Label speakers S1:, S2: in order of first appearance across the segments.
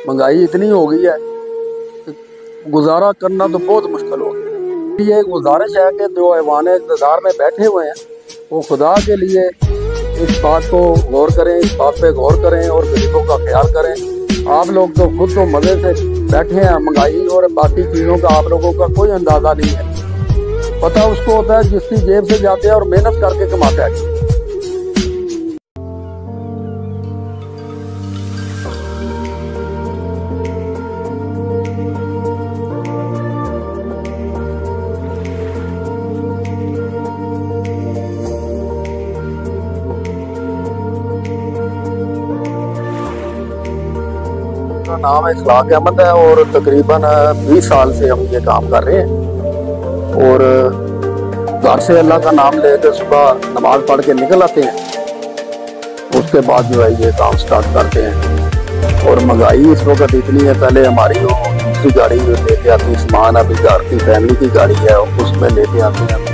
S1: महंगाई इतनी हो गई है कि गुजारा करना तो बहुत मुश्किल हो गया। ये एक गुजारिश है कि जो ऐवान इक़्तिदार में बैठे हुए हैं वो खुदा के लिए इस बात को गौर करें, इस बात पे गौर करें और गरीबों का ख्याल करें। आप लोग तो खुद तो मज़े से बैठे हैं, महंगाई और बाकी चीज़ों का आप लोगों का कोई अंदाज़ा नहीं है। पता उसको होता है जिसकी जेब से जाते हैं और मेहनत करके कमाता है। नाम है इखलाक अहमद है और तकरीबन 20 साल से हम ये काम कर रहे हैं। और घर से अल्लाह का नाम लेकर सुबह नमाज पढ़ के निकल आते हैं, उसके बाद जो है ये काम स्टार्ट करते हैं। और महंगाई इस वक्त इतनी है, पहले हमारी वो दूसरी गाड़ी लेके आती है सामान, अभी घर की फैमिली की गाड़ी है उसमें लेके आते हैं।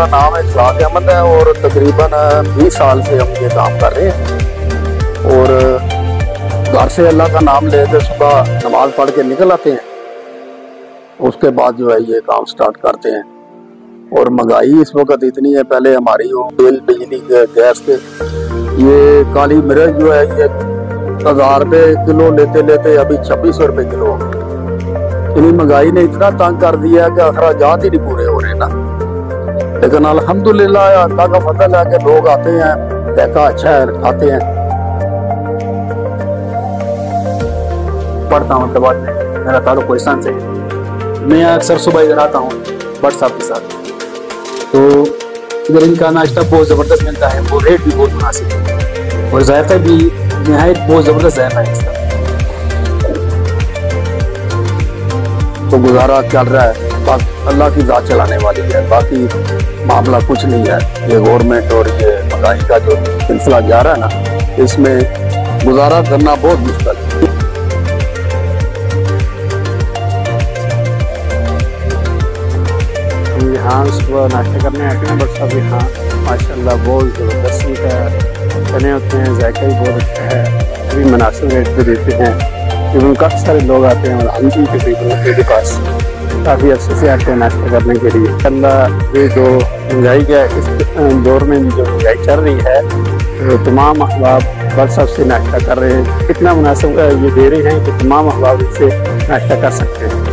S1: नाम है इखलाक अहमद है और तकरीबन 20 साल से हम ये काम कर रहे हैं। और घर से अल्लाह का नाम लेकर सुबह नमाज पढ़ के निकल आते हैं, उसके बाद जो है ये काम स्टार्ट करते हैं। और महंगाई इस वक्त इतनी है, पहले हमारी वो बिल बिजली के गैस के ये काली मिर्च जो है ये 1000 रुपये किलो लेते लेते अभी 2600 रुपये किलो। इतनी महंगाई ने इतना तंग कर दिया है कि अखराजात ही नहीं पूरे हो रहे ना। लेकिन अल्हम्दुलिल्लाह अल्लाह का फजल है कि लोग आते हैं, देखा अच्छा है, खाते हैं।
S2: पढ़ता हूँ दवा में, मेरा ताल्लुक कोहिस्तान से है। मैं अक्सर सुबह इधर आता हूँ बट साहब के साथ, तो इधर इनका नाश्ता बहुत ज़बरदस्त मिलता है, वो रेट भी बहुत मुनासिब है और जायका भी नहायत बहुत ज़बरदस्त जायका है इसका।
S1: तो गुजारा चल रहा है, अल्लाह की जात चलाने वाली है, बाकी मामला कुछ नहीं है। ये गवर्नमेंट और ये महंगाई का जो सिलसिला जा रहा है ना, इसमें गुजारा करना बहुत मुश्किल है।
S2: हम यहाँ सुबह नाश्ता करने आते हैं, बट सब यहाँ माशाल्लाह बहुत ज़बरदस्त का बने होते हैं, जायका भी बहुत अच्छा है, अभी मुनासिब रेट पे देते हैं। इवन काफ़ी सारे लोग आते हैं और हम भी तकरीबन के पास काफ़ी अच्छे से आते हैं नाश्ता करने के लिए। अल्लाह ये जो महंगाई का इस दौर में जो महंगाई चल रही है, तो तमाम अहबाब व्हाट्सएप से नाश्ता कर रहे हैं। कितना मुनासिब ये दे रहे हैं कि तमाम अहबाब इससे नाश्ता कर सकते हैं।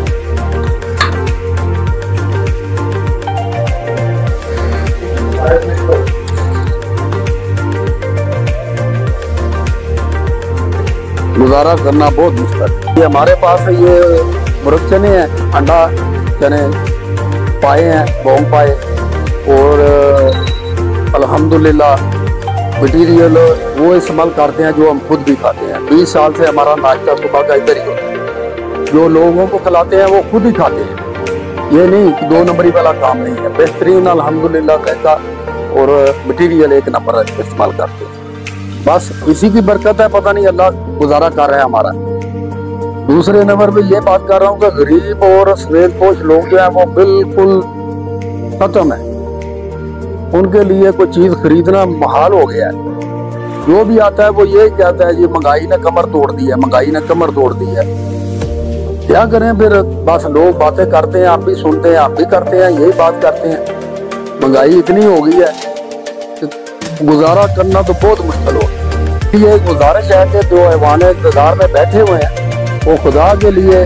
S1: गुजारा करना बहुत मुश्किल है। ये हमारे पास ये मुर्ग चने हैं, अंडा चने पाए हैं, बोंग पाए, और अल्हम्दुलिल्लाह मटीरियल वो इस्तेमाल करते हैं जो हम खुद भी खाते हैं। 20 साल से हमारा नाश्ता सुबह का इधर ही होता है, जो लोगों को खिलाते हैं वो खुद ही खाते हैं। ये नहीं कि 2 नंबरी वाला काम नहीं है, बेहतरीन अल्हम्दुलिल्लाह कहता और मटीरियल 1 नंबर इस्तेमाल करते हैं। बस इसी की बरकत है, पता नहीं अल्लाह गुजारा कर रहा है हमारा। दूसरे नंबर पे ये बात कर रहा हूँ कि गरीब और स्वेदपोश लोग जो है वो बिल्कुल खत्म है, उनके लिए कोई चीज खरीदना महाल हो गया है। जो भी आता है वो ये कहता है ये महंगाई ने कमर तोड़ दी है, महंगाई ने कमर तोड़ दी है। क्या करें फिर, बस लोग बातें करते हैं, आप भी सुनते हैं, आप भी करते हैं, यही बात करते हैं। महंगाई इतनी हो गई है कि गुजारा करना तो बहुत मुश्किल हो। ये गुजारिश है कि जो ऐवान इक़्तिदार में बैठे हुए हैं वो खुदा के लिए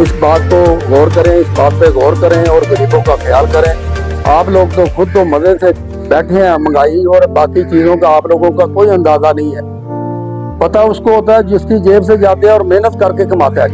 S1: इस बात को गौर करें, इस बात पे गौर करें और गरीबों का ख्याल करें। आप लोग तो खुद तो मजे से बैठे हैं, महंगाई और बाकी चीजों का आप लोगों का कोई अंदाजा नहीं है। पता उसको होता है जिसकी जेब से जाते हैं और मेहनत करके कमाता है।